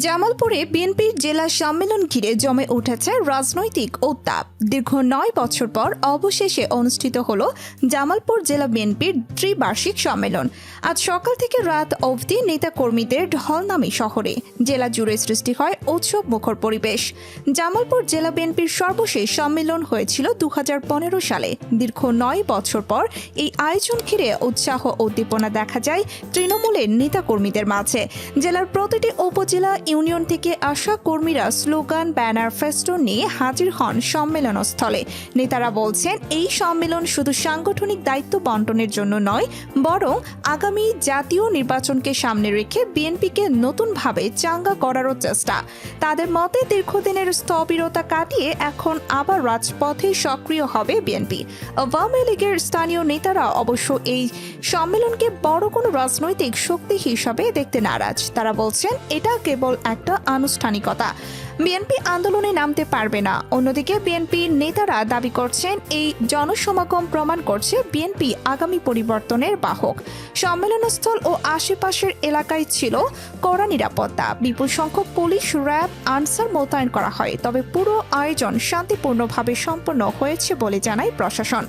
জামালপুরে বিএনপির জেলা সম্মেলন ঘিরে জমে উঠেছে রাজনৈতিক উত্তাপ। দীর্ঘ ৯ বছর পর অবশেষে অনুষ্ঠিত হল জামালপুর জেলা বিএনপির ত্রিবার্ষিক সম্মেলন। আজ সকাল থেকে রাত অবধি নেতাকর্মীদের ঢল নামে শহরে। জেলা জুড়ে সৃষ্টি হয় উৎসব মুখর পরিবেশ। জামালপুর জেলা বিএনপির সর্বশেষ সম্মেলন হয়েছিল ২০১৫ সালে। দীর্ঘ ৯ বছর পর এই আয়োজন ঘিরে উৎসাহ উদ্দীপনা দেখা যায় তৃণমূলের নেতাকর্মীদের মাঝে। জেলার প্রতিটি উপজেলা ইউনিয়ন থেকে আসা কর্মীরা স্লোগান, ব্যানার, ফেস্টুন নিয়ে হাজির হন সম্মেলনস্থলে। নেতারা বলছেন, এই সম্মেলন শুধু সাংগঠনিক দায়িত্ব বন্টনের জন্য নয়, বরং আগামী জাতীয় নির্বাচনকে সামনে রেখে বিএনপিকে নতুনভাবে চাঙ্গা করারও চেষ্টা। তাদের মতে দীর্ঘদিনের স্থবিরতা কাটিয়ে এখন আবার রাজপথে সক্রিয় হবে বিএনপি। আওয়ামী লীগের স্থানীয় নেতারা অবশ্য এই সম্মেলনকে বড় কোনো রাজনৈতিক শক্তি হিসাবে দেখতে নারাজ। তারা বলছেন, এটা কেবল একটা আনুষ্ঠানিকতা, বিএনপি আন্দোলনে নামতে পারবে না। অন্যদিকে বিএনপির নেতারা দাবি করছেন, এই জনসমাগম প্রমাণ করছে বিএনপি আগামী পরিবর্তনের বাহক। সম্মেলনস্থল ও আশেপাশের এলাকায় ছিল কড়া নিরাপত্তা। বিপুল সংখ্যক পুলিশ, র্যাব, আনসার মোতায়েন করা হয়। তবে পুরো আয়োজন শান্তিপূর্ণভাবে সম্পন্ন হয়েছে বলে জানায় প্রশাসন।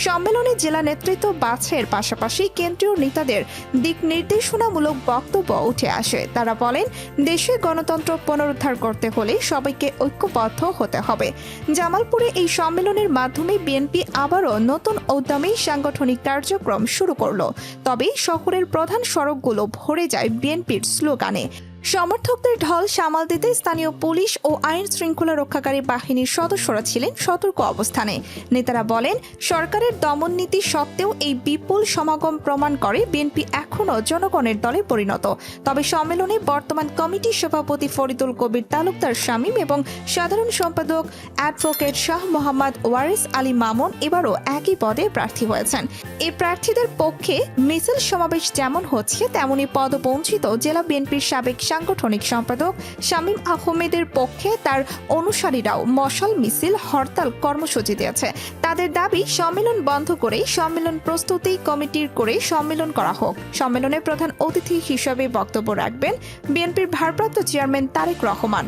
সম্মেলনে জেলা নেতৃত্ব বাছাইয়ের পাশাপাশি কেন্দ্রীয় নেতাদের দিক নির্দেশনামূলক বক্তব্য উঠে আসে। তারা বলেন, দেশে গণতন্ত্র পুনরুদ্ধার করতে হলে সবাইকে ঐক্যবদ্ধ হতে হবে। জামালপুরে এই সম্মেলনের মাধ্যমে বিএনপি আবারও নতুন উদ্যমে সাংগঠনিক কার্যক্রম শুরু করল। তবে শহরের প্রধান সড়কগুলো ভরে যায় বিএনপির স্লোগানে। সমর্থকদের ঢল সামাল দিতে স্থানীয় পুলিশ ও আইন শৃঙ্খলা রক্ষাকারী বাহিনীর সদস্যরা ছিলেন সতর্ক অবস্থানে। নেতারা বলেন, সরকারের দমন নীতি সত্ত্বেও এই বিপুল সমাগম প্রমাণ করে বিএনপি এখনও জনগণের দলে পরিণত। তবে সম্মেলনে বর্তমান কমিটির সভাপতি ফরিদুল কবির তালুকদার শামীম এবং সাধারণ সম্পাদক অ্যাডভোকেট শাহ মোহাম্মদ ওয়ারিস আলী মামুন এবারও একই পদে প্রার্থী হয়েছেন। এই প্রার্থীদের পক্ষে মিছিল সমাবেশ যেমন হচ্ছে, তেমনি পদবঞ্চিত জেলা বিএনপির সাবেক সাংগঠনিক সম্পাদক শামীম আহমেদের পক্ষে তার অনুসারীরাও মশাল মিছিল, হরতাল কর্মসূচি দিয়েছে। তাদের দাবি, সম্মেলন বন্ধ করে সম্মেলন প্রস্তুতি কমিটির করে সম্মেলন করা হোক। সম্মেলনে প্রধান অতিথি হিসেবে বক্তব্য রাখবেন বিএনপির ভারপ্রাপ্ত চেয়ারম্যান তারেক রহমান।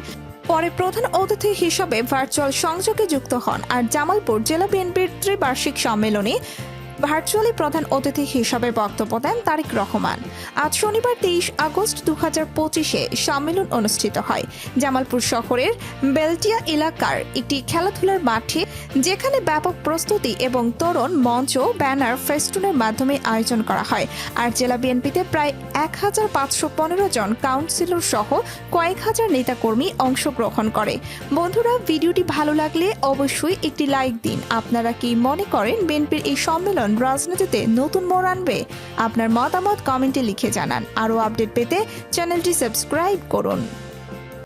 পরে প্রধান অতিথি হিসেবে ভার্চুয়াল সংযোগে যুক্ত হন। আর জামালপুর জেলা বিএনপির ত্রিবার্ষিক সম্মেলনে ভার্চুয়ালি প্রধান অতিথি হিসাবে বক্তব্য দেন তারেক রহমান। আজ শনিবার 23 আগস্ট 2025-এ সম্মেলন অনুষ্ঠিত হয় জামালপুর শহরের বেলটিয়া এলাকার একটি খেলাধুলার মাঠে, যেখানে ব্যাপক প্রস্তুতি এবং তরুণ মঞ্চ, ব্যানার, ফেস্টুনের মাধ্যমে আয়োজন করা হয়। আর জেলা বিএনপিতে প্রায় 1515 জন কাউন্সিলর সহ কয়েক হাজার নেতাকর্মী অংশগ্রহণ করে। বন্ধুরা, ভিডিওটি ভালো লাগলে অবশ্যই একটি লাইক দিন। আপনারা কি মনে করেন বিএনপির এই সম্মেলন রাজনীতিতে নতুন মোড় আনবে? আপনার মতামত কমেন্টে লিখে জানান। আরও আপডেট পেতে চ্যানেলটি সাবস্ক্রাইব করুন।